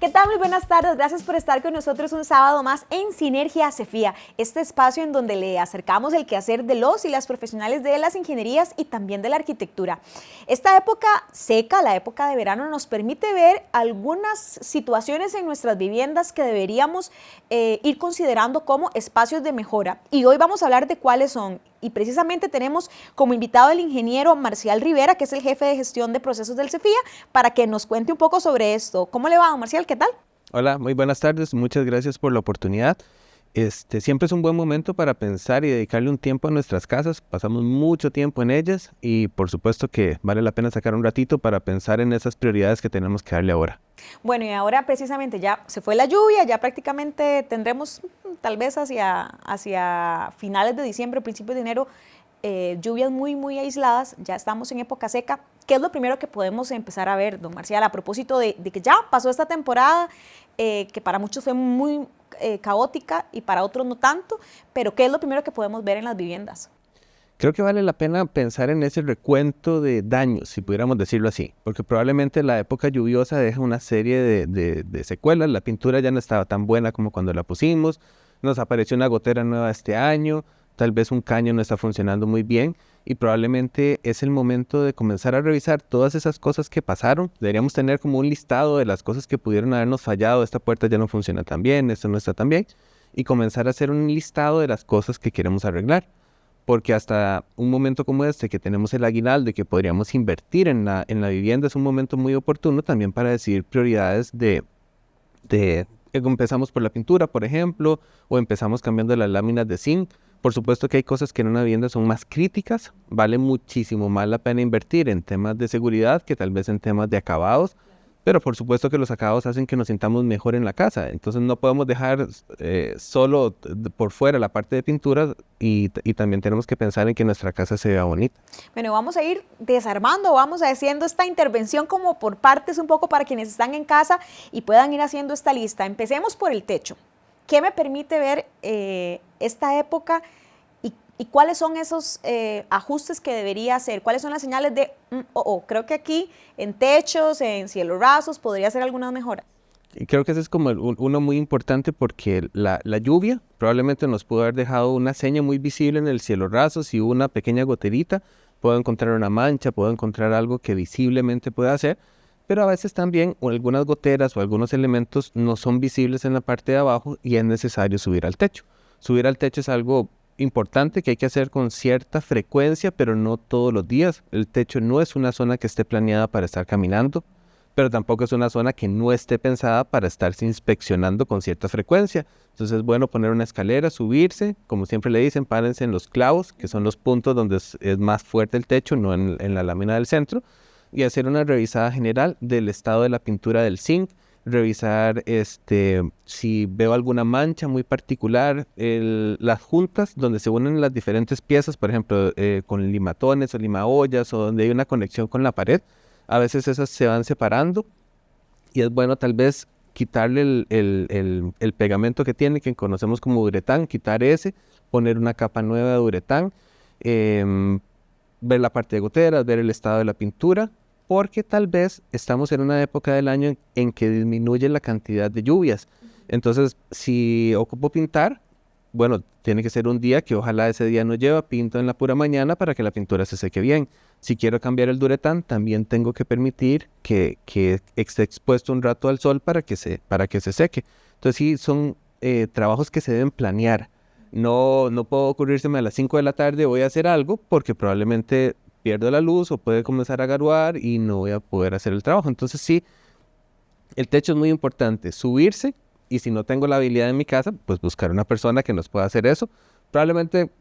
¿Qué tal? Muy buenas tardes. Gracias por estar con nosotros un sábado más en Sinergia CEFIA, este espacio en donde le acercamos el quehacer de los y las profesionales de las ingenierías y también de la arquitectura. Esta época seca, la época de verano, nos permite ver algunas situaciones en nuestras viviendas que deberíamos ir considerando como espacios de mejora. Y hoy vamos a hablar de cuáles son. Y precisamente tenemos como invitado al ingeniero Marcial Rivera, que es el jefe de gestión de procesos del CEFIA, para que nos cuente un poco sobre esto. ¿Cómo le va, don Marcial? ¿Qué tal? Hola, muy buenas tardes. Muchas gracias por la oportunidad. Siempre es un buen momento para pensar y dedicarle un tiempo a nuestras casas. Pasamos mucho tiempo en ellas y por supuesto que vale la pena sacar un ratito para pensar en esas prioridades que tenemos que darle ahora. Bueno, y ahora precisamente ya se fue la lluvia, ya prácticamente tendremos tal vez hacia finales de diciembre, principios de enero, lluvias muy aisladas. Ya estamos en época seca. ¿Qué es lo primero que podemos empezar a ver, don Marcial, a propósito de que ya pasó esta temporada, que para muchos fue muy caótica y para otros no tanto, pero qué es lo primero que podemos ver en las viviendas? Creo que vale la pena pensar en ese recuento de daños, si pudiéramos decirlo así, porque probablemente la época lluviosa deja una serie de secuelas. La pintura ya no estaba tan buena como cuando la pusimos, nos apareció una gotera nueva este año, tal vez un caño no está funcionando muy bien y probablemente es el momento de comenzar a revisar todas esas cosas que pasaron. Deberíamos tener como un listado de las cosas que pudieron habernos fallado. Esta puerta ya no funciona tan bien, esto no está tan bien, y comenzar a hacer un listado de las cosas que queremos arreglar. Porque hasta un momento como este, que tenemos el aguinaldo y que podríamos invertir en la vivienda, es un momento muy oportuno también para decidir prioridades empezamos por la pintura, por ejemplo, o empezamos cambiando las láminas de zinc. Por supuesto que hay cosas que en una vivienda son más críticas, vale muchísimo más la pena invertir en temas de seguridad que tal vez en temas de acabados, pero por supuesto que los acabados hacen que nos sintamos mejor en la casa. Entonces no podemos dejar solo por fuera la parte de pintura y también tenemos que pensar en que nuestra casa se vea bonita. Bueno, vamos a ir desarmando, vamos haciendo esta intervención como por partes un poco para quienes están en casa y puedan ir haciendo esta lista. Empecemos por el techo. ¿Qué me permite ver esta época y cuáles son esos ajustes que debería hacer? ¿Cuáles son las señales de, creo que aquí en techos, en cielos rasos, podría hacer algunas mejoras? Y creo que ese es como uno muy importante porque la lluvia probablemente nos pudo haber dejado una seña muy visible en el cielo raso. Si hubo una pequeña goterita, puedo encontrar una mancha, puedo encontrar algo que visiblemente pueda hacer, pero a veces también algunas goteras o algunos elementos no son visibles en la parte de abajo y es necesario subir al techo. Subir al techo es algo importante que hay que hacer con cierta frecuencia, pero no todos los días. El techo no es una zona que esté planeada para estar caminando, pero tampoco es una zona que no esté pensada para estarse inspeccionando con cierta frecuencia. Entonces es bueno poner una escalera, subirse, como siempre le dicen, párense en los clavos, que son los puntos donde es más fuerte el techo, no en la lámina del centro, y hacer una revisada general del estado de la pintura del zinc, revisar si veo alguna mancha muy particular, las juntas donde se unen las diferentes piezas, por ejemplo, con limatones o limaollas o donde hay una conexión con la pared. A veces esas se van separando y es bueno tal vez quitarle el pegamento que tiene, que conocemos como uretán, quitar ese, poner una capa nueva de uretán, ver la parte de goteras, ver el estado de la pintura, porque tal vez estamos en una época del año en que disminuye la cantidad de lluvias. Entonces, si ocupo pintar, bueno, tiene que ser un día que ojalá ese día no lleva, pinto en la pura mañana para que la pintura se seque bien. Si quiero cambiar el duretán, también tengo que permitir que esté expuesto un rato al sol para que se seque. Entonces sí, son trabajos que se deben planear. No puedo ocurrírseme a las 5 de la tarde, voy a hacer algo, porque probablemente pierdo la luz o puede comenzar a garuar y no voy a poder hacer el trabajo. Entonces sí, el techo es muy importante, subirse, y si no tengo la habilidad en mi casa, pues buscar una persona que nos pueda hacer eso. Probablemente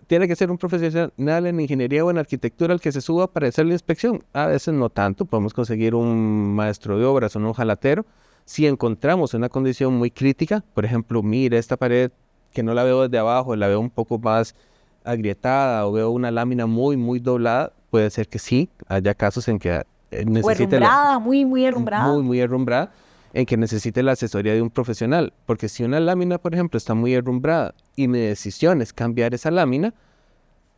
tiene que ser un profesional en ingeniería o en arquitectura el que se suba para hacer la inspección. A veces no tanto, podemos conseguir un maestro de obras o un hojalatero. Si encontramos una condición muy crítica, por ejemplo, mire esta pared que no la veo desde abajo, la veo un poco más agrietada o veo una lámina muy doblada, puede ser que sí, haya casos en que necesite... O herrumbrada, muy herrumbrada. Muy herrumbrada, en que necesite la asesoría de un profesional, porque si una lámina, por ejemplo, está muy herrumbrada y mi decisión es cambiar esa lámina,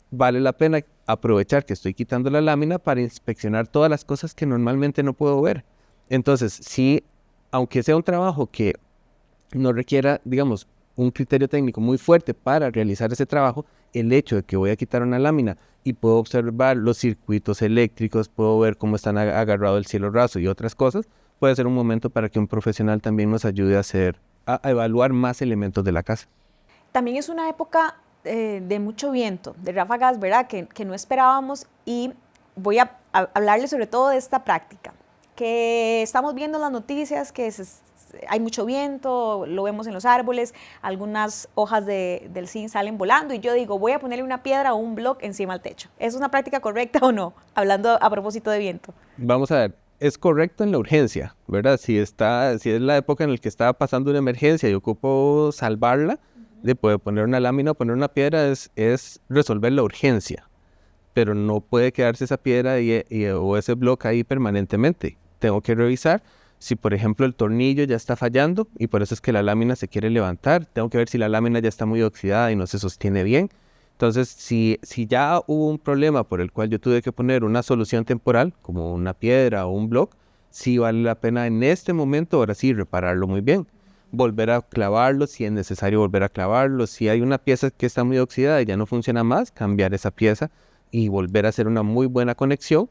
vale la pena aprovechar que estoy quitando la lámina para inspeccionar todas las cosas que normalmente no puedo ver. Entonces, sí aunque sea un trabajo que no requiera, digamos, un criterio técnico muy fuerte para realizar ese trabajo, el hecho de que voy a quitar una lámina y puedo observar los circuitos eléctricos, puedo ver cómo están agarrado el cielo raso y otras cosas, puede ser un momento para que un profesional también nos ayude a evaluar más elementos de la casa. También es una época de mucho viento, de ráfagas, ¿verdad? Que no esperábamos, y voy a hablarles sobre todo de esta práctica, que estamos viendo en las noticias que hay mucho viento, lo vemos en los árboles, algunas hojas del zinc salen volando y yo digo, voy a ponerle una piedra o un bloque encima del techo. ¿Es una práctica correcta o no? Hablando a propósito de viento. Vamos a ver, es correcto en la urgencia, ¿verdad? Si es la época en la que está pasando una emergencia y ocupo salvarla, de poder poner una lámina o poner una piedra es resolver la urgencia, pero no puede quedarse esa piedra o ese bloque ahí permanentemente. Tengo que revisar si, por ejemplo, el tornillo ya está fallando y por eso es que la lámina se quiere levantar. Tengo que ver si la lámina ya está muy oxidada y no se sostiene bien. Entonces, si ya hubo un problema por el cual yo tuve que poner una solución temporal, como una piedra o un bloque, sí vale la pena en este momento, ahora sí, repararlo muy bien. Volver a clavarlo, si es necesario volver a clavarlo. Si hay una pieza que está muy oxidada y ya no funciona más, cambiar esa pieza y volver a hacer una muy buena conexión.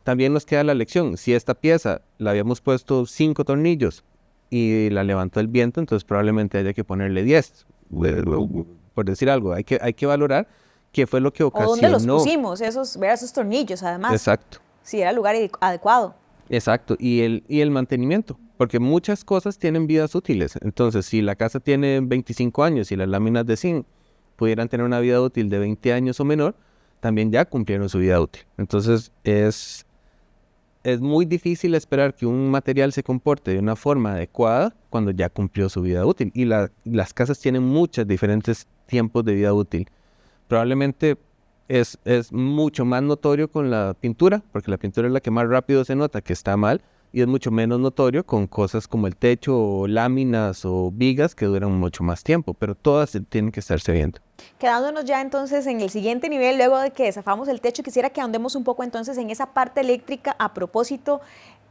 También nos queda la lección, si esta pieza la habíamos puesto 5 tornillos y la levantó el viento, entonces probablemente haya que ponerle 10, por decir algo. Hay que valorar qué fue lo que ocasionó. O dónde los pusimos, esos tornillos además. Exacto. Si era el lugar adecuado. Exacto, y el mantenimiento, porque muchas cosas tienen vidas útiles. Entonces, si la casa tiene 25 años y las láminas de zinc pudieran tener una vida útil de 20 años o menor, también ya cumplieron su vida útil. Entonces, es muy difícil esperar que un material se comporte de una forma adecuada cuando ya cumplió su vida útil. Y las casas tienen muchos diferentes tiempos de vida útil. Probablemente es mucho más notorio con la pintura, porque la pintura es la que más rápido se nota que está mal, y es mucho menos notorio con cosas como el techo o láminas o vigas que duran mucho más tiempo, pero todas tienen que estarse viendo. Quedándonos ya entonces en el siguiente nivel, luego de que desafamos el techo, quisiera que ahondemos un poco entonces en esa parte eléctrica a propósito,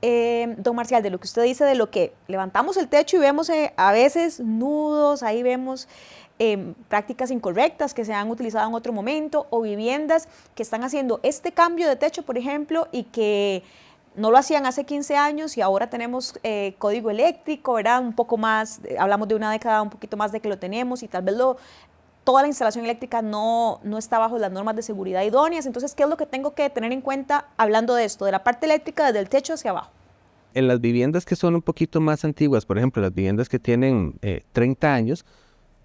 don Marcial, de lo que usted dice, de lo que levantamos el techo y vemos a veces nudos, ahí vemos prácticas incorrectas que se han utilizado en otro momento, o viviendas que están haciendo este cambio de techo, por ejemplo, y que no lo hacían hace 15 años y ahora tenemos código eléctrico, ¿verdad? Un poco más, hablamos de una década, un poquito más de que lo tenemos, y tal vez toda la instalación eléctrica no está bajo las normas de seguridad idóneas. Entonces, ¿qué es lo que tengo que tener en cuenta hablando de esto, de la parte eléctrica desde el techo hacia abajo? En las viviendas que son un poquito más antiguas, por ejemplo, las viviendas que tienen 30 años,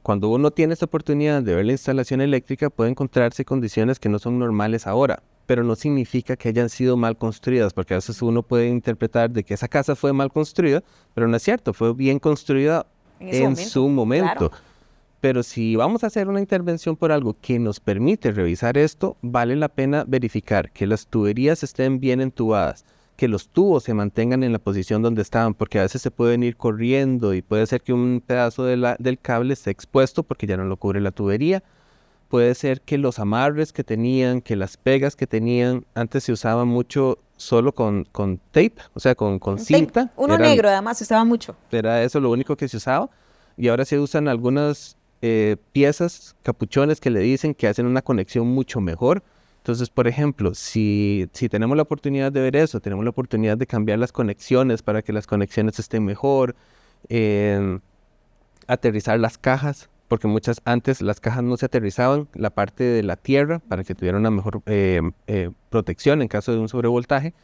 cuando uno tiene esta oportunidad de ver la instalación eléctrica, puede encontrarse condiciones que no son normales ahora, pero no significa que hayan sido mal construidas, porque a veces uno puede interpretar de que esa casa fue mal construida, pero no es cierto, fue bien construida en su momento. Claro. Pero si vamos a hacer una intervención por algo que nos permite revisar esto, vale la pena verificar que las tuberías estén bien entubadas, que los tubos se mantengan en la posición donde estaban, porque a veces se pueden ir corriendo y puede ser que un pedazo del cable esté expuesto porque ya no lo cubre la tubería. Puede ser que los amarres que tenían, que las pegas que tenían, antes se usaban mucho solo con tape, o sea, con cinta. Uno negro además se usaba mucho. Era eso lo único que se usaba, y ahora se usan algunas piezas, capuchones que le dicen que hacen una conexión mucho mejor. Entonces, por ejemplo, si tenemos la oportunidad de ver eso, tenemos la oportunidad de cambiar las conexiones para que las conexiones estén mejor, aterrizar las cajas, porque antes las cajas no se aterrizaban, la parte de la tierra para que tuviera una mejor protección en caso de un sobrevoltaje.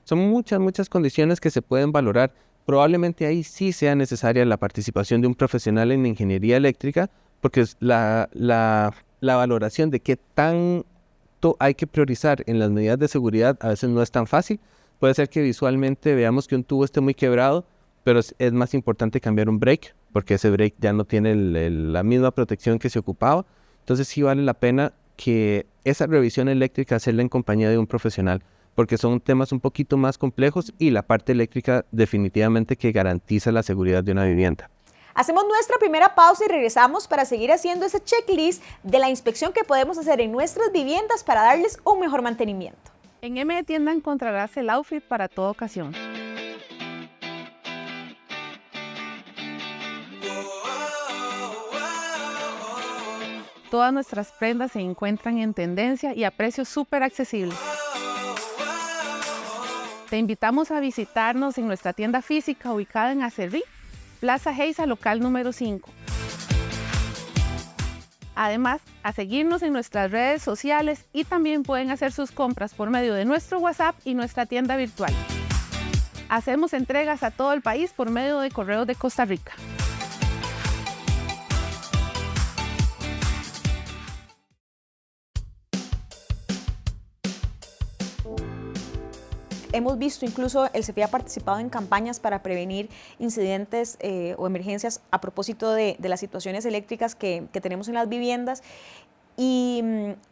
Son muchas condiciones que se pueden valorar. Probablemente ahí sí sea necesaria la participación de un profesional en ingeniería eléctrica, porque la valoración de qué tanto hay que priorizar en las medidas de seguridad a veces no es tan fácil. Puede ser que visualmente veamos que un tubo esté muy quebrado, pero es más importante cambiar un break, porque ese break ya no tiene la misma protección que se ocupaba. Entonces sí vale la pena que esa revisión eléctrica hacerla en compañía de un profesional, porque son temas un poquito más complejos y la parte eléctrica definitivamente que garantiza la seguridad de una vivienda. Hacemos nuestra primera pausa y regresamos para seguir haciendo ese checklist de la inspección que podemos hacer en nuestras viviendas para darles un mejor mantenimiento. En M de Tienda encontrarás el outfit para toda ocasión. todas nuestras prendas se encuentran en tendencia y a precios súper accesibles. Te invitamos a visitarnos en nuestra tienda física ubicada en Acerrí, Plaza Geisa, local número 5. Además, a seguirnos en nuestras redes sociales y también pueden hacer sus compras por medio de nuestro WhatsApp y nuestra tienda virtual. Hacemos entregas a todo el país por medio de Correos de Costa Rica. Hemos visto incluso el CEFI ha participado en campañas para prevenir incidentes o emergencias a propósito de las situaciones eléctricas que tenemos en las viviendas. Y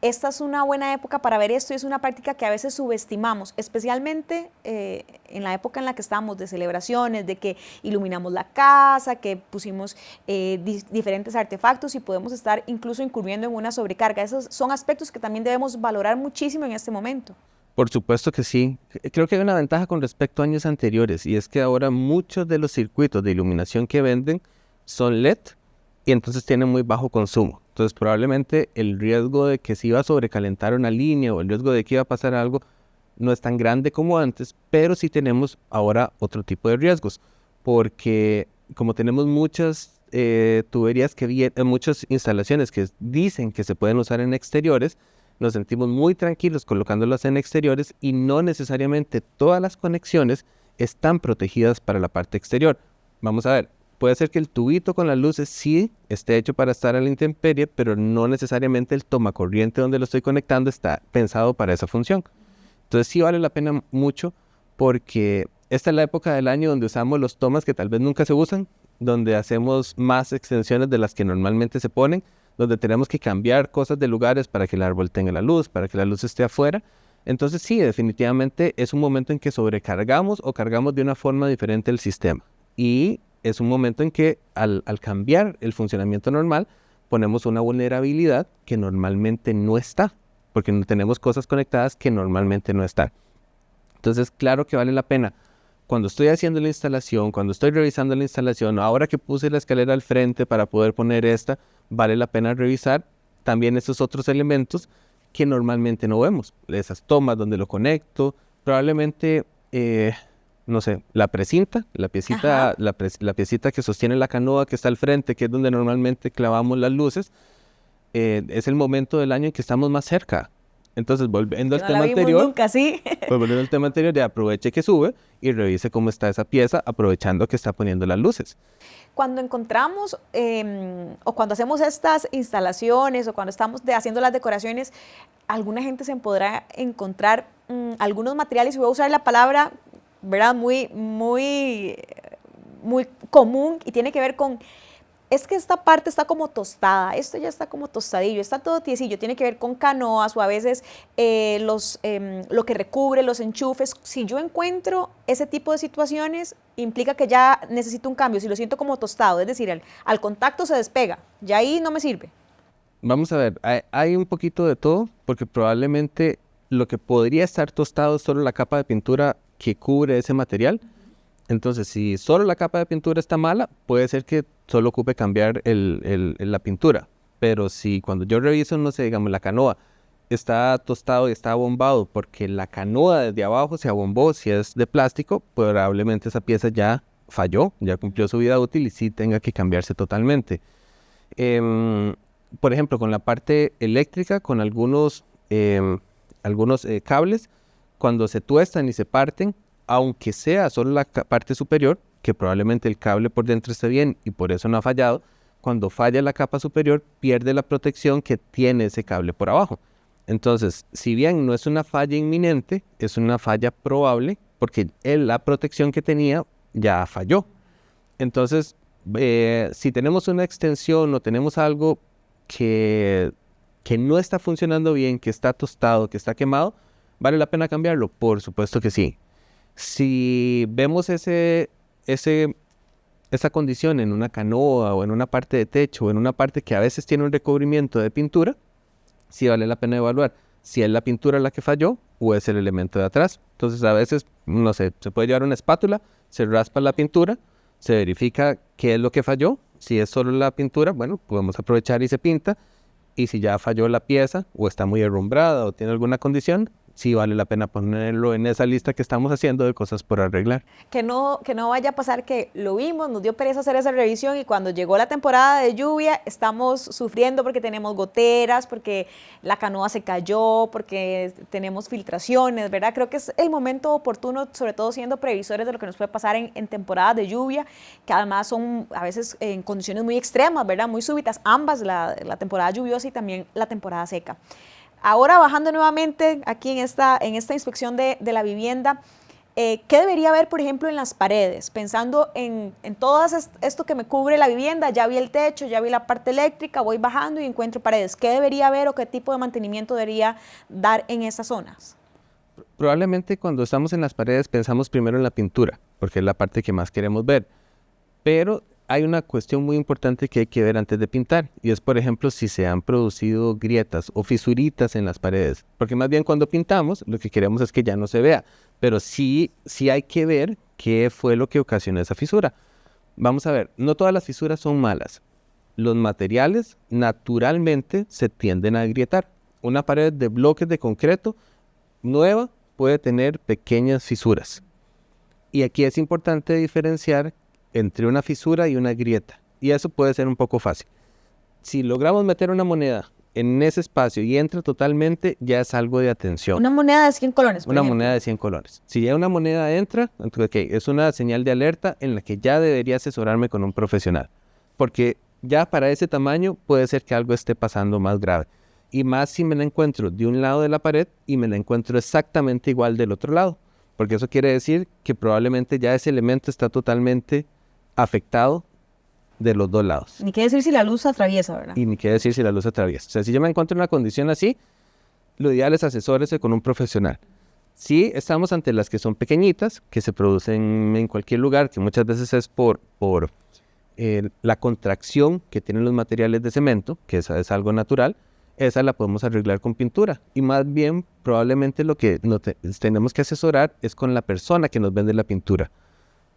esta es una buena época para ver esto y es una práctica que a veces subestimamos, especialmente en la época en la que estamos de celebraciones, de que iluminamos la casa, que pusimos diferentes artefactos y podemos estar incluso incurriendo en una sobrecarga. Esos son aspectos que también debemos valorar muchísimo en este momento. Por supuesto que sí. Creo que hay una ventaja con respecto a años anteriores y es que ahora muchos de los circuitos de iluminación que venden son LED y entonces tienen muy bajo consumo. Entonces probablemente el riesgo de que se iba a sobrecalentar una línea o el riesgo de que iba a pasar algo no es tan grande como antes, pero sí tenemos ahora otro tipo de riesgos porque como tenemos muchas tuberías muchas instalaciones que dicen que se pueden usar en exteriores, nos sentimos muy tranquilos colocándolas en exteriores y no necesariamente todas las conexiones están protegidas para la parte exterior. Vamos a ver, puede ser que el tubito con las luces sí esté hecho para estar a la intemperie, pero no necesariamente el tomacorriente donde lo estoy conectando está pensado para esa función. Entonces sí vale la pena mucho porque esta es la época del año donde usamos los tomas que tal vez nunca se usan, donde hacemos más extensiones de las que normalmente se ponen, donde tenemos que cambiar cosas de lugares para que el árbol tenga la luz, para que la luz esté afuera. Entonces sí, definitivamente es un momento en que sobrecargamos o cargamos de una forma diferente el sistema. Y es un momento en que al cambiar el funcionamiento normal, ponemos una vulnerabilidad que normalmente no está, porque no tenemos cosas conectadas que normalmente no están. Entonces, claro que vale la pena. Cuando estoy haciendo la instalación, cuando estoy revisando la instalación, ahora que puse la escalera al frente para poder poner esta, vale la pena revisar también esos otros elementos que normalmente no vemos. Esas tomas donde lo conecto, probablemente, no sé, la precinta, la piecita que sostiene la canoa que está al frente, que es donde normalmente clavamos las luces, es el momento del año en que estamos más cerca. Entonces, volviendo al tema anterior, nunca, ¿sí? volviendo al tema anterior, aproveche que sube y revise cómo está esa pieza, aprovechando que está poniendo las luces. Cuando encontramos o cuando hacemos estas instalaciones o cuando estamos haciendo las decoraciones, alguna gente se podrá encontrar algunos materiales, y voy a usar la palabra, ¿verdad? Muy común y tiene que ver con... Es que esta parte está como tostada, esto ya está como tostadillo, está todo tiesillo, tiene que ver con canoas o a veces lo que recubre, los enchufes. Si yo encuentro ese tipo de situaciones, implica que ya necesito un cambio. Si lo siento como tostado, es decir, al contacto se despega, ya ahí no me sirve. Vamos a ver, hay un poquito de todo, porque probablemente lo que podría estar tostado es solo la capa de pintura que cubre ese material. Entonces, si solo la capa de pintura está mala, puede ser que solo ocupe cambiar la pintura. Pero si cuando yo reviso, no sé, digamos, la canoa está tostado y está abombado porque la canoa desde abajo se abombó, si es de plástico, probablemente esa pieza ya falló, ya cumplió su vida útil y sí tenga que cambiarse totalmente. Por ejemplo, con la parte eléctrica, con algunos cables, cuando se tuestan y se parten, aunque sea solo la parte superior, que probablemente el cable por dentro esté bien y por eso no ha fallado, cuando falla la capa superior pierde la protección que tiene ese cable por abajo. Entonces, si bien no es una falla inminente, es una falla probable porque la protección que tenía ya falló. Entonces, si tenemos una extensión o tenemos algo que no está funcionando bien, que está tostado, que está quemado, ¿vale la pena cambiarlo? Por supuesto que sí. Si vemos esa condición en una canoa o en una parte de techo o en una parte que a veces tiene un recubrimiento de pintura, sí vale la pena evaluar si es la pintura la que falló o es el elemento de atrás. Entonces a veces, no sé, se puede llevar una espátula, se raspa la pintura, se verifica qué es lo que falló. Si es solo la pintura, bueno, podemos aprovechar y se pinta. y si ya falló la pieza o está muy herrumbrada o tiene alguna condición, sí vale la pena ponerlo en esa lista que estamos haciendo de cosas por arreglar. Que no vaya a pasar que lo vimos, nos dio pereza hacer esa revisión y cuando llegó la temporada de lluvia estamos sufriendo porque tenemos goteras, porque la canoa se cayó, porque tenemos filtraciones, ¿verdad? Creo que es el momento oportuno, sobre todo siendo previsores de lo que nos puede pasar en temporadas de lluvia, que además son a veces en condiciones muy extremas, ¿verdad? Muy súbitas, ambas, la temporada lluviosa y también la temporada seca. Ahora bajando nuevamente aquí en esta inspección de la vivienda, ¿qué debería haber, por ejemplo, en las paredes? Pensando en todo esto que me cubre la vivienda, ya vi el techo, ya vi la parte eléctrica, voy bajando y encuentro paredes. ¿Qué debería haber o qué tipo de mantenimiento debería dar en esas zonas? Probablemente cuando estamos en las paredes pensamos primero en la pintura, porque es la parte que más queremos ver, pero hay una cuestión muy importante que hay que ver antes de pintar, y es, por ejemplo, si se han producido grietas o fisuritas en las paredes, porque más bien cuando pintamos lo que queremos es que ya no se vea, pero sí hay que ver qué fue lo que ocasionó esa fisura. Vamos a ver, no todas las fisuras son malas. Los materiales naturalmente se tienden a agrietar. Una pared de bloques de concreto nueva puede tener pequeñas fisuras, y aquí es importante diferenciar entre una fisura y una grieta, y eso puede ser un poco fácil. Si logramos meter una moneda en ese espacio y entra totalmente, ya es algo de atención. Una moneda de 100 colones, por Una ejemplo. moneda de 100 colones. Si ya una moneda entra, okay, es una señal de alerta en la que ya debería asesorarme con un profesional, porque ya para ese tamaño puede ser que algo esté pasando más grave, y más si me la encuentro de un lado de la pared y me la encuentro exactamente igual del otro lado, porque eso quiere decir que probablemente ya ese elemento está totalmente afectado de los dos lados. Ni qué decir si la luz atraviesa, ¿verdad? Y ni qué decir si la luz atraviesa. O sea, si yo me encuentro en una condición así, lo ideal es asesórese con un profesional. Si estamos ante las que son pequeñitas, que se producen en cualquier lugar, que muchas veces es por la contracción que tienen los materiales de cemento, que esa es algo natural, esa la podemos arreglar con pintura. Y más bien, probablemente lo que tenemos que asesorar es con la persona que nos vende la pintura.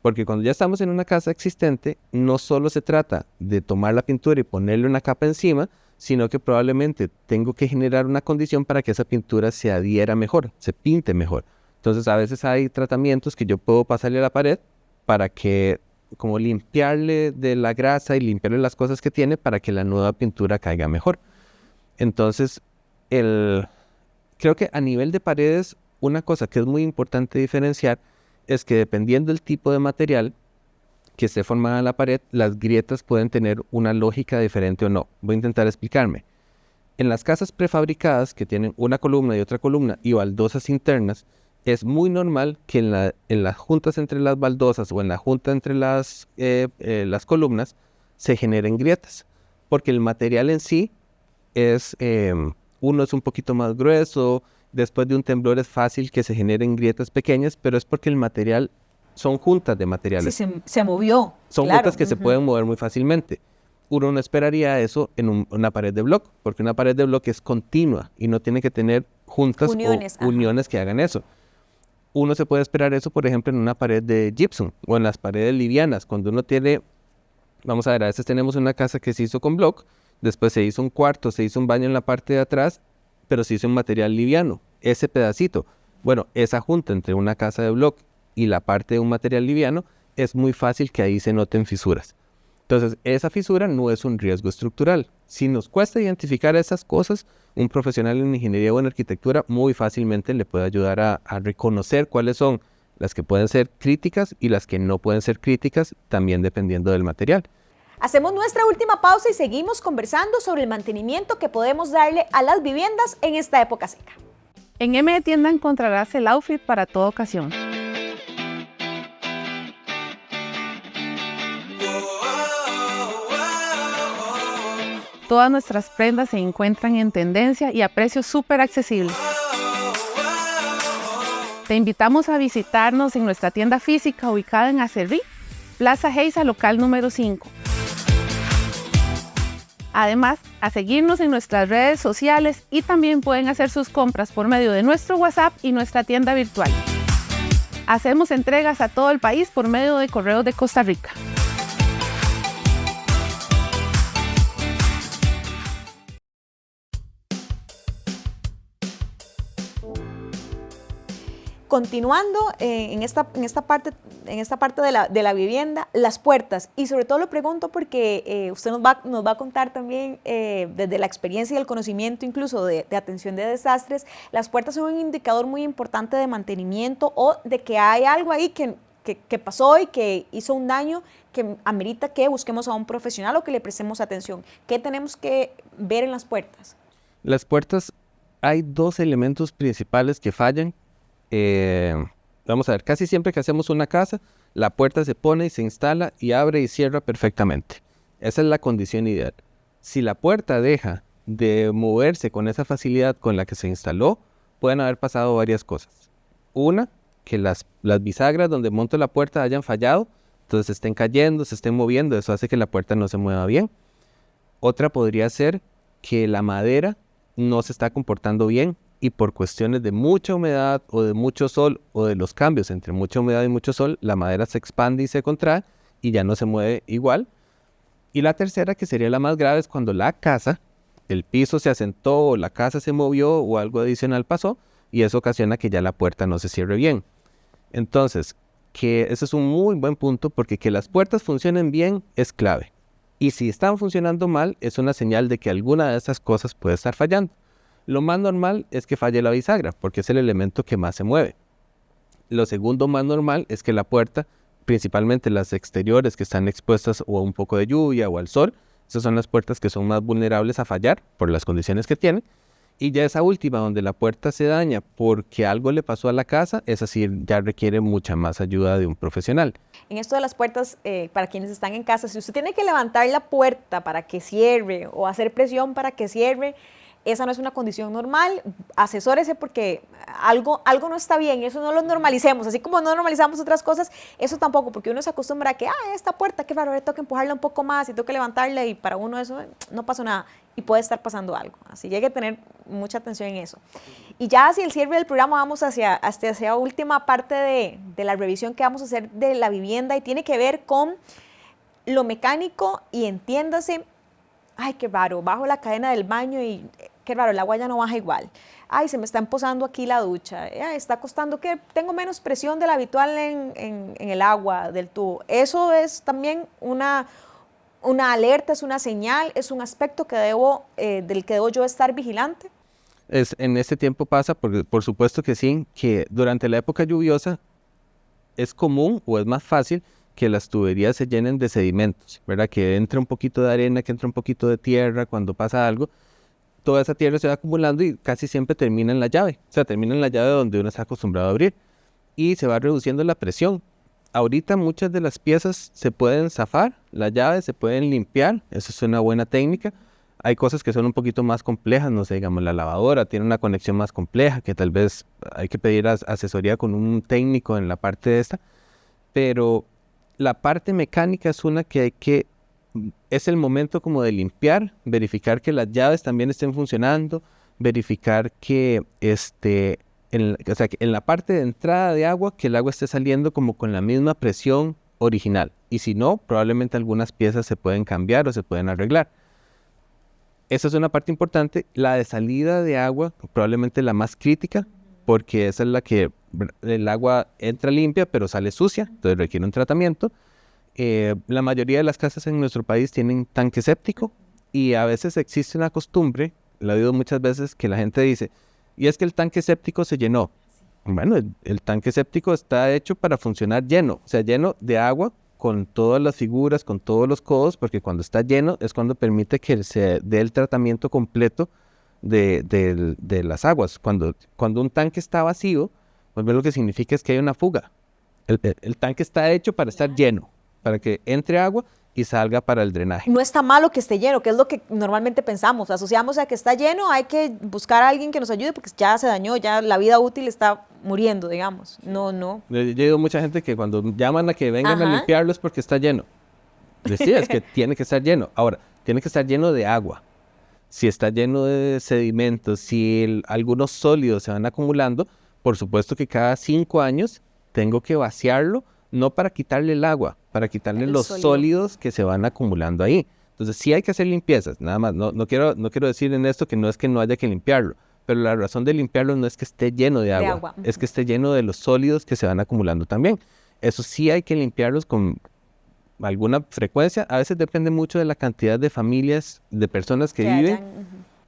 Porque cuando ya estamos en una casa existente, no solo se trata de tomar la pintura y ponerle una capa encima, sino que probablemente tengo que generar una condición para que esa pintura se adhiera mejor, se pinte mejor. Entonces a veces hay tratamientos que yo puedo pasarle a la pared para que, como limpiarle de la grasa y limpiarle las cosas que tiene para que la nueva pintura caiga mejor. Entonces, creo que a nivel de paredes, una cosa que es muy importante diferenciar es que dependiendo del tipo de material que esté formada en la pared, las grietas pueden tener una lógica diferente o no. Voy a intentar explicarme. En las casas prefabricadas que tienen una columna y otra columna y baldosas internas, es muy normal que en las juntas entre las baldosas o en la junta entre las columnas se generen grietas, porque el material en sí uno es un poquito más grueso. Después de un temblor es fácil que se generen grietas pequeñas, pero es porque el material son juntas de materiales. Sí, se movió. Son claro. juntas que se pueden mover muy fácilmente. Uno no esperaría eso en una pared de bloque, porque una pared de bloque es continua y no tiene que tener juntas uniones, o uniones que hagan eso. Uno se puede esperar eso, por ejemplo, en una pared de gypsum o en las paredes livianas. Cuando uno tiene, vamos a ver, a veces tenemos una casa que se hizo con bloque, después se hizo un cuarto, se hizo un baño en la parte de atrás, pero se hizo un material liviano. Ese pedacito, bueno, esa junta entre una casa de bloque y la parte de un material liviano, es muy fácil que ahí se noten fisuras. Entonces, esa fisura no es un riesgo estructural. Si nos cuesta identificar esas cosas, un profesional en ingeniería o en arquitectura muy fácilmente le puede ayudar a reconocer cuáles son las que pueden ser críticas y las que no pueden ser críticas, también dependiendo del material. Hacemos nuestra última pausa y seguimos conversando sobre el mantenimiento que podemos darle a las viviendas en esta época seca. En M Tienda encontrarás el outfit para toda ocasión. Todas nuestras prendas se encuentran en tendencia y a precios súper accesibles. Te invitamos a visitarnos en nuestra tienda física ubicada en Acerrí, Plaza Geisa, local número 5. Además, a seguirnos en nuestras redes sociales y también pueden hacer sus compras por medio de nuestro WhatsApp y nuestra tienda virtual. Hacemos entregas a todo el país por medio de Correos de Costa Rica. Continuando en esta parte de la vivienda, las puertas, y sobre todo lo pregunto porque usted nos va a contar también desde la experiencia y el conocimiento incluso de atención de desastres, las puertas son un indicador muy importante de mantenimiento o de que hay algo ahí que pasó y que hizo un daño que amerita que busquemos a un profesional o que le prestemos atención. ¿Qué tenemos que ver en las puertas? Las puertas, hay dos elementos principales que fallan. Vamos a ver, casi siempre que hacemos una casa, la puerta se pone y se instala y abre y cierra perfectamente. Esa es la condición ideal. Si la puerta deja de moverse con esa facilidad con la que se instaló, pueden haber pasado varias cosas. Una, que las bisagras donde monto la puerta hayan fallado, entonces se estén cayendo, se estén moviendo, eso hace que la puerta no se mueva bien. Otra podría ser que la madera no se está comportando bien y por cuestiones de mucha humedad o de mucho sol o de los cambios entre mucha humedad y mucho sol, la madera se expande y se contrae y ya no se mueve igual. Y la tercera, que sería la más grave, es cuando la casa, el piso se asentó o la casa se movió o algo adicional pasó y eso ocasiona que ya la puerta no se cierre bien. Entonces, que ese es un muy buen punto porque que las puertas funcionen bien es clave. Y si están funcionando mal, es una señal de que alguna de esas cosas puede estar fallando. Lo más normal es que falle la bisagra, porque es el elemento que más se mueve. Lo segundo más normal es que la puerta, principalmente las exteriores que están expuestas o a un poco de lluvia o al sol, esas son las puertas que son más vulnerables a fallar por las condiciones que tienen. Y ya esa última, donde la puerta se daña porque algo le pasó a la casa, es así, ya requiere mucha más ayuda de un profesional. En esto de las puertas, para quienes están en casa, si usted tiene que levantar la puerta para que cierre o hacer presión para que cierre, esa no es una condición normal, asesórese porque algo no está bien, eso no lo normalicemos, así como no normalizamos otras cosas, eso tampoco, porque uno se acostumbra a que, esta puerta, qué raro, tengo que empujarla un poco más y tengo que levantarla y para uno eso no pasó nada y puede estar pasando algo, así que hay que tener mucha atención en eso. Y ya hacia el cierre del programa vamos hacia la última parte de la revisión que vamos a hacer de la vivienda y tiene que ver con lo mecánico y entiéndase, ay, qué raro, bajo la cadena del baño y qué raro, el agua ya no baja igual. Ay, se me está empozando aquí la ducha. Está costando que tengo menos presión de la habitual en el agua del tubo. Eso es también una alerta, es una señal, es un aspecto que del que debo yo estar vigilante. En este tiempo pasa, por supuesto que sí, que durante la época lluviosa es común o es más fácil que las tuberías se llenen de sedimentos, ¿verdad? Que entre un poquito de arena, que entre un poquito de tierra cuando pasa algo. Toda esa tierra se va acumulando y casi siempre termina en la llave. O sea, termina en la llave donde uno está acostumbrado a abrir. Y se va reduciendo la presión. Ahorita muchas de las piezas se pueden zafar, las llaves se pueden limpiar. Eso es una buena técnica. Hay cosas que son un poquito más complejas, no sé, digamos la lavadora tiene una conexión más compleja que tal vez hay que pedir asesoría con un técnico en la parte de esta. Pero la parte mecánica es una que es el momento como de limpiar, verificar que las llaves también estén funcionando, verificar que en la parte de entrada de agua, que el agua esté saliendo como con la misma presión original. Y si no, probablemente algunas piezas se pueden cambiar o se pueden arreglar. Esa es una parte importante. La de salida de agua, probablemente la más crítica, porque esa es la que el agua entra limpia pero sale sucia, entonces requiere un tratamiento. La mayoría de las casas en nuestro país tienen tanque séptico y a veces existe una costumbre, lo he oído muchas veces, que la gente dice, y es que el tanque séptico se llenó. Bueno, el tanque séptico está hecho para funcionar lleno, o sea, lleno de agua con todas las figuras, con todos los codos, porque cuando está lleno es cuando permite que se dé el tratamiento completo de las aguas. Cuando un tanque está vacío, pues lo que significa es que hay una fuga. El tanque está hecho para estar lleno, para que entre agua y salga para el drenaje. No está malo que esté lleno, que es lo que normalmente pensamos. Asociamos a que está lleno, hay que buscar a alguien que nos ayude porque ya se dañó, ya la vida útil está muriendo, digamos. No. Yo he oído mucha gente que cuando llaman a que vengan a limpiarlo es porque está lleno. Decía, es que tiene que estar lleno. Ahora, tiene que estar lleno de agua. Si está lleno de sedimentos, si algunos sólidos se van acumulando, por supuesto que cada 5 años tengo que vaciarlo, no para quitarle el agua, para quitarle los sólidos que se van acumulando ahí. Entonces sí hay que hacer limpiezas, nada más. No quiero decir en esto que no es que no haya que limpiarlo, pero la razón de limpiarlo no es que esté lleno de agua, es que esté lleno de los sólidos que se van acumulando también. Eso sí hay que limpiarlos con alguna frecuencia. A veces depende mucho de la cantidad de familias, de personas que viven.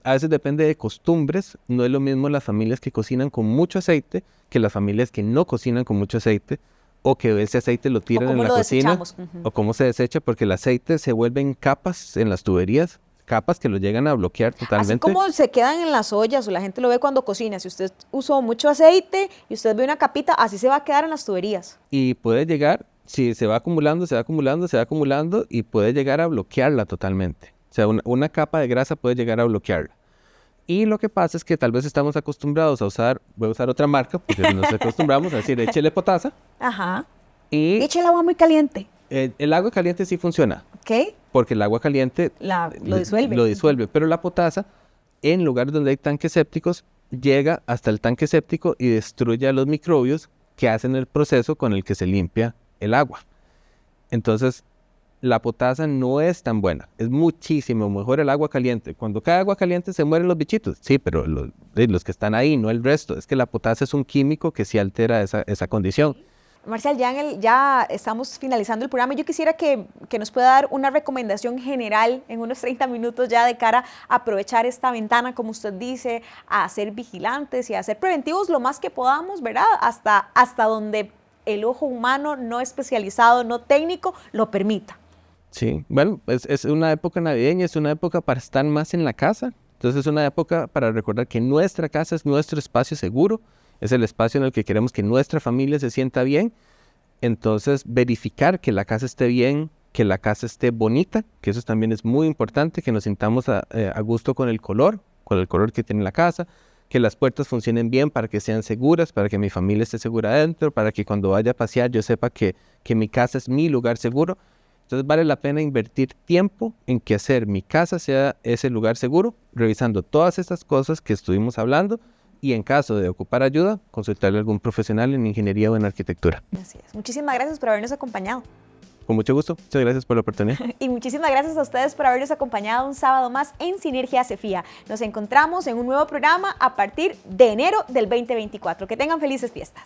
A veces depende de costumbres. No es lo mismo las familias que cocinan con mucho aceite que las familias que no cocinan con mucho aceite, o que ese aceite lo tiran en la cocina, o cómo se desecha, porque el aceite se vuelve en capas en las tuberías, capas que lo llegan a bloquear totalmente. Así como se quedan en las ollas, o la gente lo ve cuando cocina, si usted usó mucho aceite y usted ve una capita, así se va a quedar en las tuberías. Y puede llegar, si se va acumulando, se va acumulando, se va acumulando, y puede llegar a bloquearla totalmente. O sea, una capa de grasa puede llegar a bloquearla. Y lo que pasa es que tal vez estamos acostumbrados a usar, voy a usar otra marca, porque nos acostumbramos a decir, échele potasa. Ajá. Y eche el agua muy caliente. El agua caliente sí funciona. ¿Ok? Porque el agua caliente lo disuelve. Lo disuelve, pero la potasa, en lugares donde hay tanques sépticos, llega hasta el tanque séptico y destruye a los microbios que hacen el proceso con el que se limpia el agua. Entonces, la potasa no es tan buena. Es muchísimo mejor el agua caliente. Cuando cae agua caliente se mueren los bichitos. Sí, pero los que están ahí, no el resto. Es que la potasa es un químico que sí altera esa condición. Marcial, ya estamos finalizando el programa. Yo quisiera que nos pueda dar una recomendación general en unos 30 minutos ya de cara a aprovechar esta ventana, como usted dice, a ser vigilantes y a ser preventivos lo más que podamos, ¿verdad? Hasta donde el ojo humano no especializado, no técnico, lo permita. Sí, bueno, es una época navideña, es una época para estar más en la casa. Entonces es una época para recordar que nuestra casa es nuestro espacio seguro, es el espacio en el que queremos que nuestra familia se sienta bien. Entonces verificar que la casa esté bien, que la casa esté bonita, que eso también es muy importante, que nos sintamos a gusto con el color que tiene la casa, que las puertas funcionen bien para que sean seguras, para que mi familia esté segura adentro, para que cuando vaya a pasear yo sepa que mi casa es mi lugar seguro. Entonces vale la pena invertir tiempo en que hacer mi casa sea ese lugar seguro, revisando todas estas cosas que estuvimos hablando, y en caso de ocupar ayuda, consultarle a algún profesional en ingeniería o en arquitectura. Así es. Muchísimas gracias por habernos acompañado. Con mucho gusto. Muchas gracias por la oportunidad. Y muchísimas gracias a ustedes por habernos acompañado un sábado más en Sinergia Cefía. Nos encontramos en un nuevo programa a partir de enero del 2024. Que tengan felices fiestas.